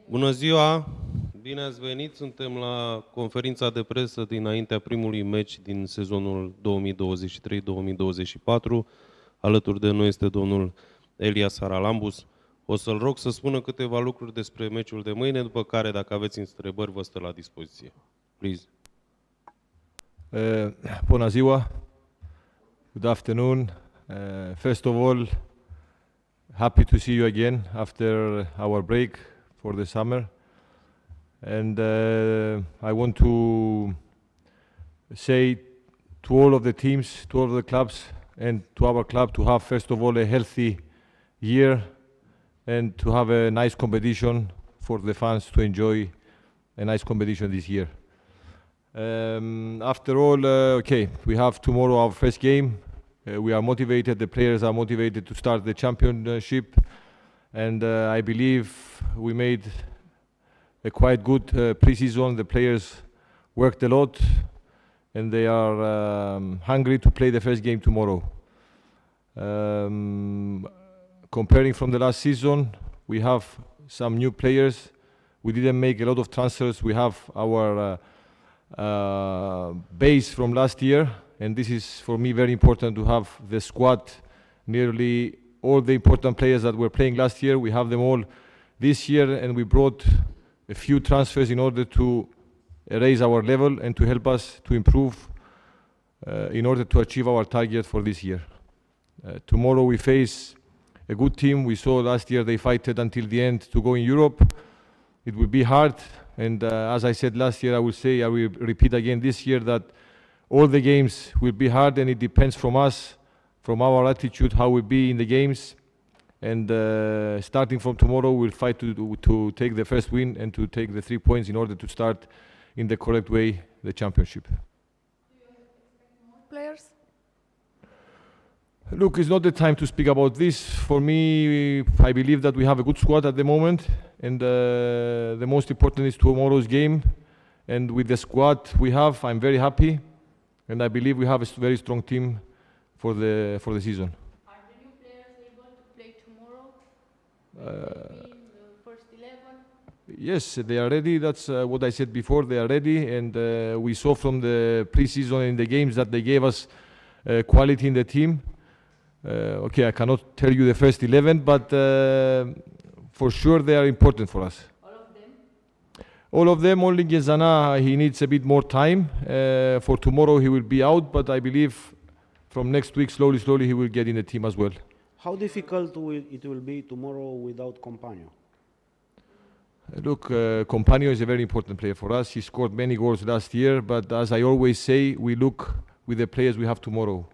Bună ziua! Bine ați venit! Suntem la conferința de presă dinaintea primului meci din sezonul 2023-2024. Alături de noi este domnul Elias Haralambus. O să-l rog să spună câteva lucruri despre meciul de mâine, după care, dacă aveți întrebări, vă stă la dispoziție. Please. Bună ziua! Good afternoon! First of all, happy to see you again after our break for the summer. And I want to say to all of the teams, to all of the clubs, and to our club to have, first of all, a healthy year and to have a nice competition for the fans to enjoy a nice competition this year. After all, okay, we have tomorrow our first game. We are motivated, the players are motivated to start the championship, and I believe we made a quite good pre-season. The players worked a lot and they are hungry to play the first game tomorrow. Comparing from the last season, we have some new players. We didn't make a lot of transfers. We have our base from last year, and this is for me very important to have the squad. Nearly all the important players that were playing last year, we have them all this year, and we brought a few transfers in order to raise our level and to help us to improve in order to achieve our target for this year. Tomorrow we face a good team. We saw last year they fighted until the end to go in Europe. It will be hard, and as I said last year, I will repeat again this year that all the games will be hard, and it depends from us, from our attitude, how we be in the games. And starting from tomorrow, we'll fight to take the first win and to take the 3 points in order to start in the correct way the championship. Do you expect more players? Look, it's not the time to speak about this. For me, I believe that we have a good squad at the moment, and the most important is tomorrow's game. And with the squad we have, I'm very happy, and I believe we have a very strong team for the season. Are the new players able to play tomorrow? In the first 11? Yes, they are ready. That's what I said before. They are ready, and we saw from the pre-season in the games that they gave us quality in the team. Okay, I cannot tell you the first 11, but for sure they are important for us. All of them? All of them, only Gezana, he needs a bit more time. For tomorrow he will be out, but I believe from next week, slowly he will get in the team as well. How difficult it will be tomorrow without Compagno? Look, Compagno is a very important player for us. He scored many goals last year, but as I always say, we look with the players we have tomorrow.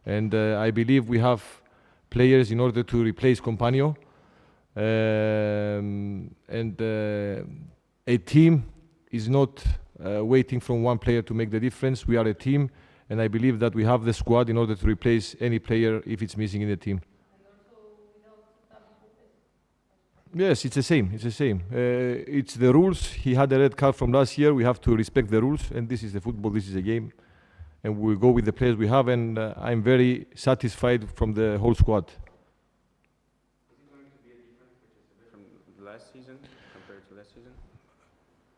And I believe we have players in order to replace Compagno. A team is not waiting from one player to make the difference. We are a team, and I believe that we have the squad in order to replace any player if it's missing in the team. Yes, it's the same. It's the rules. He had a red card from last year. We have to respect the rules, and this is the football. This is a game, and we will go with the players we have. And I'm very satisfied from the whole squad. Is it going to be a different from last season compared to last season?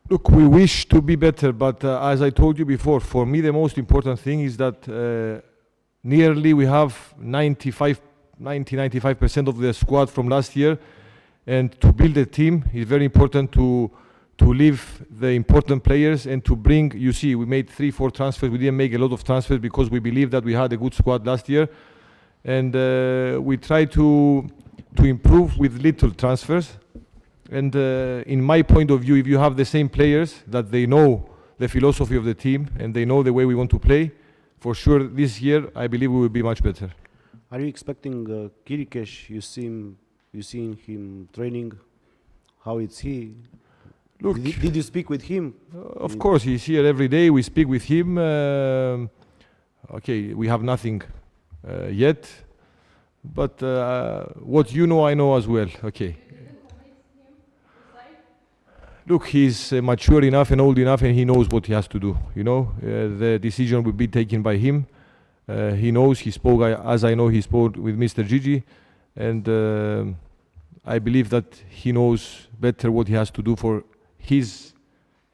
Look, we wish to be better, but as I told you before, for me the most important thing is that nearly we have 95% of the squad from last year, and to build a team is very important to leave the important players and to bring, you see, we made 3-4 transfers. We didn't make a lot of transfers because we believe that we had a good squad last year, and we try to improve with little transfers. And in my point of view, if you have the same players, that they know the philosophy of the team and they know the way we want to play, for sure this year I believe we will be much better. Are you expecting Kirikesh? You seen him training? How is he? Look, Did you speak with him? Of course, he's here every day. We speak with him. Okay, we have nothing yet, but what you know, I know as well. Okay. Look, he's mature enough and old enough, and he knows what he has to do. You know, the decision will be taken by him. He knows. He spoke, as I know, he spoke with Mr. Gigi, and I believe that he knows better what he has to do for his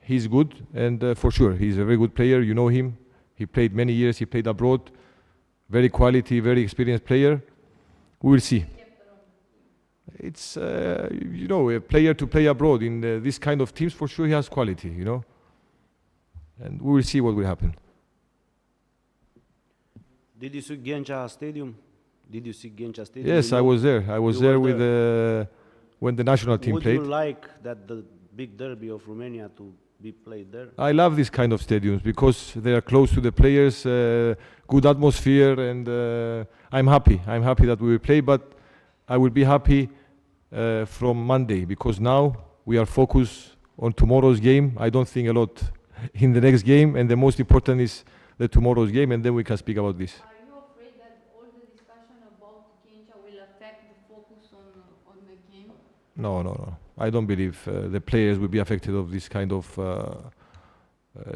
good, and for sure, he's a very good player. You know him. He played many years. He played abroad. Very quality, very experienced player. We will see. It's, you know, a player to play abroad in this kind of teams, for sure he has quality, you know. And we will see what will happen. Did you see Ghencea Stadium? Did you see Ghencea Stadium? Yes, I was there. I was You there were with when the national team Would played. you like that the big derby of Romania to be played there? I love this kind of stadiums because they are close to the players, good atmosphere, and I'm happy. I'm happy that we will play, but I will be happy from Monday because now we are focused on tomorrow's game. I don't think a lot in the next game, and the most important is the tomorrow's game, and then we can speak about this. Are you afraid that all the discussion about Ghencea will affect the focus on the game? No, no, no. I don't believe the players will be affected of this kind of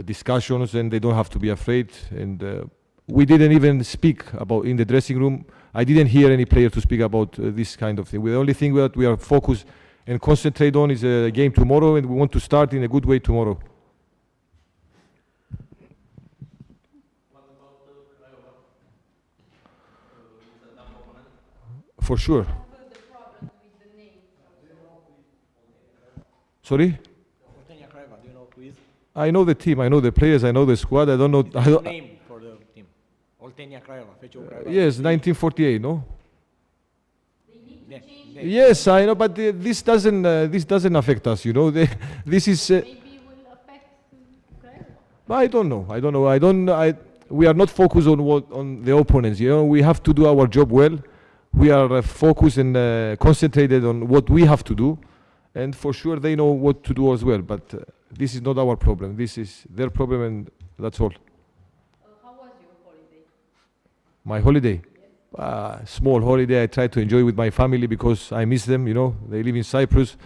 discussions, and they don't have to be afraid. And we didn't even speak about in the dressing room. I didn't hear any player to speak about this kind of thing. The only thing that we are focused and concentrate on is a game tomorrow, and we want to start in a good way tomorrow. For sure. Sorry? I know the team, I know the players, I know the squad. I don't know. I don't, Name for the team. Oltenia Craiova, FC Craiova. yes, 1948, no? Yeah. Yes, I know, but this doesn't affect us. You know, this is. Maybe it will affect Craiova. I don't know. I don't know. We are not focused on the opponents. You know, we have to do our job well. We are focused and concentrated on what we have to do, and for sure they know what to do as well. But this is not our problem. This is their problem, and that's all. How was your holiday? My holiday, small holiday. I try to enjoy with my family because I miss them. You know, they live in Cyprus.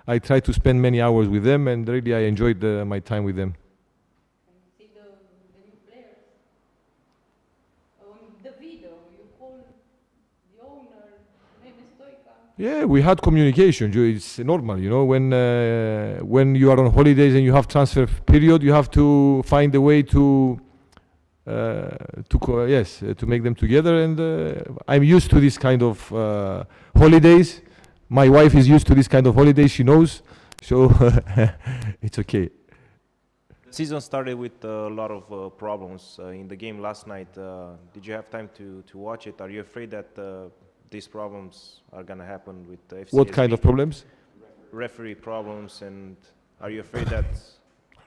I try to spend many hours with them, and really I enjoyed my time with them. And see the new players. On the video, you call the owner, maybe Stoica. Yeah, we had communication. It's normal, you know. When you are on holidays and you have transfer period, you have to find a way to make them together. And I'm used to this kind of holidays. My wife is used to this kind of holidays. She knows, so it's okay. Season started with a lot of problems in the game last night. Did you have time to watch it? Are you afraid that these problems are going to happen with the FCSB? What kind of problems? Referee problems, and are you afraid that?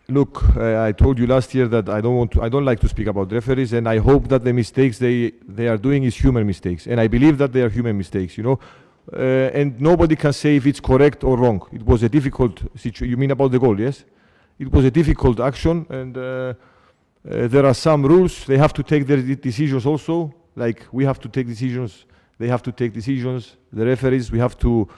Look, I told you last year that I don't like to speak about referees, and I hope that the mistakes they are doing is human mistakes, and I believe that they are human mistakes, you know, and nobody can say if it's correct or wrong. It was a difficult situation. You mean about the goal, yes? It was a difficult action, and there are some rules. They have to take their decisions also, like we have to take decisions. They have to take decisions. The referees, we have to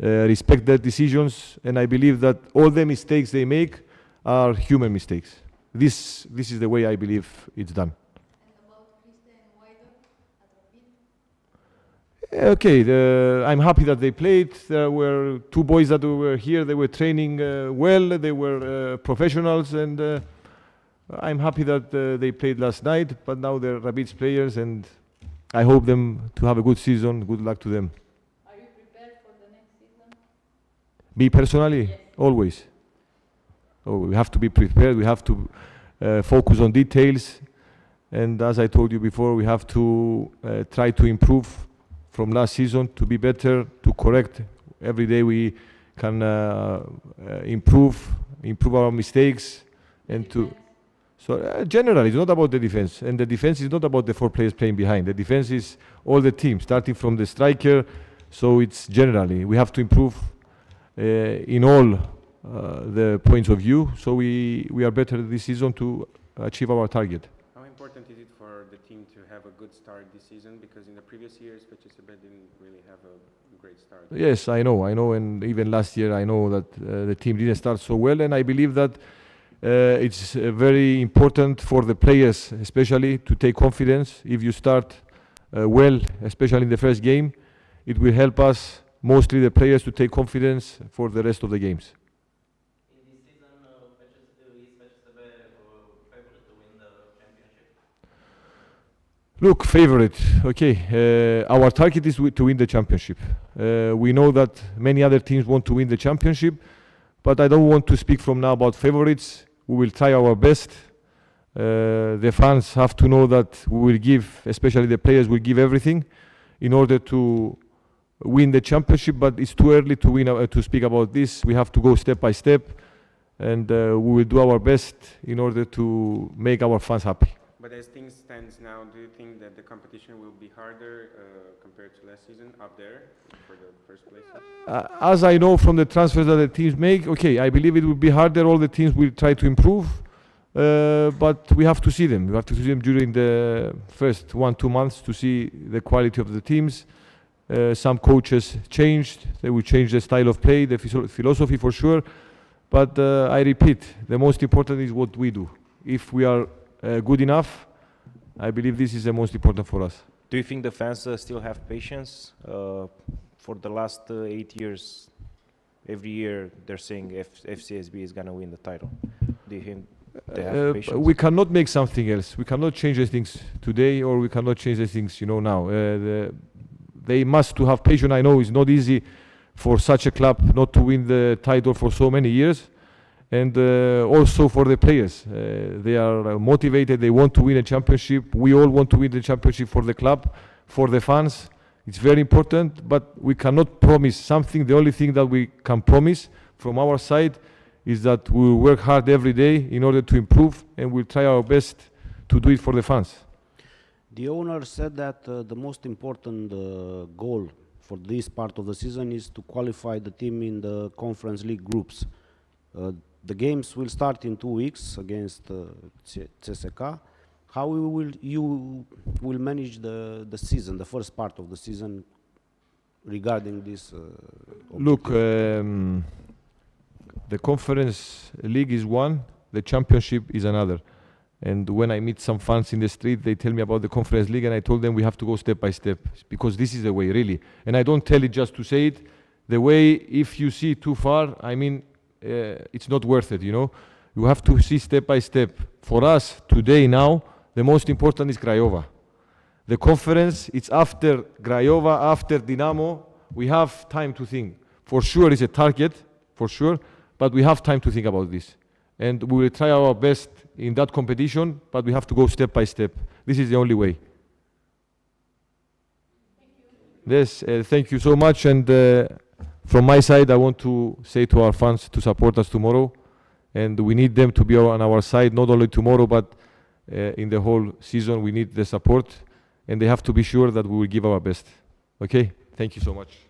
respect their decisions, and I believe that all the mistakes they make are human mistakes. This is the way I believe it's done. And about Christian and Wider at Rapid? Okay, I'm happy that they played. There were two boys that were here. They were training well. They were professionals, and I'm happy that they played last night. But now they're Rapid's players, and I hope them to have a good season. Good luck to them. Are you prepared for the next season? Me personally, Yes. always. Oh, we have to be prepared. We have to focus on details, and as I told you before, we have to try to improve from last season to be better, to correct. Every day we can improve our mistakes, and to. So generally, it's not about the defense, and the defense is not about the four players playing behind. The defense is all the team, starting from the striker. So it's generally we have to improve in all the points of view. So we are better this season to achieve our target. How important is it for the team to have a good start this season? Because in the previous years, FCSB didn't really have a great start. Yes, I know, and even last year I know that the team didn't start so well, and I believe that it's very important for the players, especially, to take confidence. If you start well, especially in the first game, it will help us mostly the players to take confidence for the rest of the games. In this season, is FCSB favorite to win the championship? Look, favorite. Okay, our target is to win the championship. We know that many other teams want to win the championship, but I don't want to speak from now about favorites. We will try our best. The fans have to know that we will give, especially the players, will give everything in order to win the championship. But it's too early to to speak about this. We have to go step by step, and we will do our best in order to make our fans happy. But as things stands now, do you think that the competition will be harder compared to last season up there for the first place? As I know from the transfers that the teams make, okay, I believe it will be harder. All the teams will try to improve, but we have to see them. We have to see them during the first 1-2 months to see the quality of the teams. Some coaches changed. They will change the style of play, the philosophy for sure. But I repeat, the most important is what we do. If we are good enough, I believe this is the most important for us. Do you think the fans still have patience? For the last 8 years, every year they're saying FCSB is going to win the title. Do you think they have patience? We cannot make something else. We cannot change the things today, or we cannot change the things, now. They must to have patience. I know it's not easy for such a club not to win the title for so many years. And also for the players. They are motivated, they want to win a championship. We all want to win the championship for the club, for the fans. It's very important, but we cannot promise something. The only thing that we can promise from our side is that we will work hard every day in order to improve, and we'll try our best to do it for the fans. The owner said that the most important goal for this part of the season is to qualify the team in the Conference League groups. The games will start in 2 weeks against CSK. How you will manage the season, the first part of the season, regarding this? Look, the Conference League is one, the Championship is another. And when I meet some fans in the street, they tell me about the Conference League, and I told them we have to go step by step, because this is the way, really. And I don't tell it just to say it. The way, if you see too far, I mean, it's not worth it, You have to see step by step. For us, today, now, the most important is Craiova. The conference, it's after Craiova, after Dinamo. We have time to think. For sure, it's a target, for sure, but we have time to think about this. And we will try our best in that competition, but we have to go step by step. This is the only way. Yes, thank you so much. And from my side, I want to say to our fans to support us tomorrow. And we need them to be on our side, not only tomorrow, but in the whole season. We need the support. And they have to be sure that we will give our best. Okay? Thank you so much.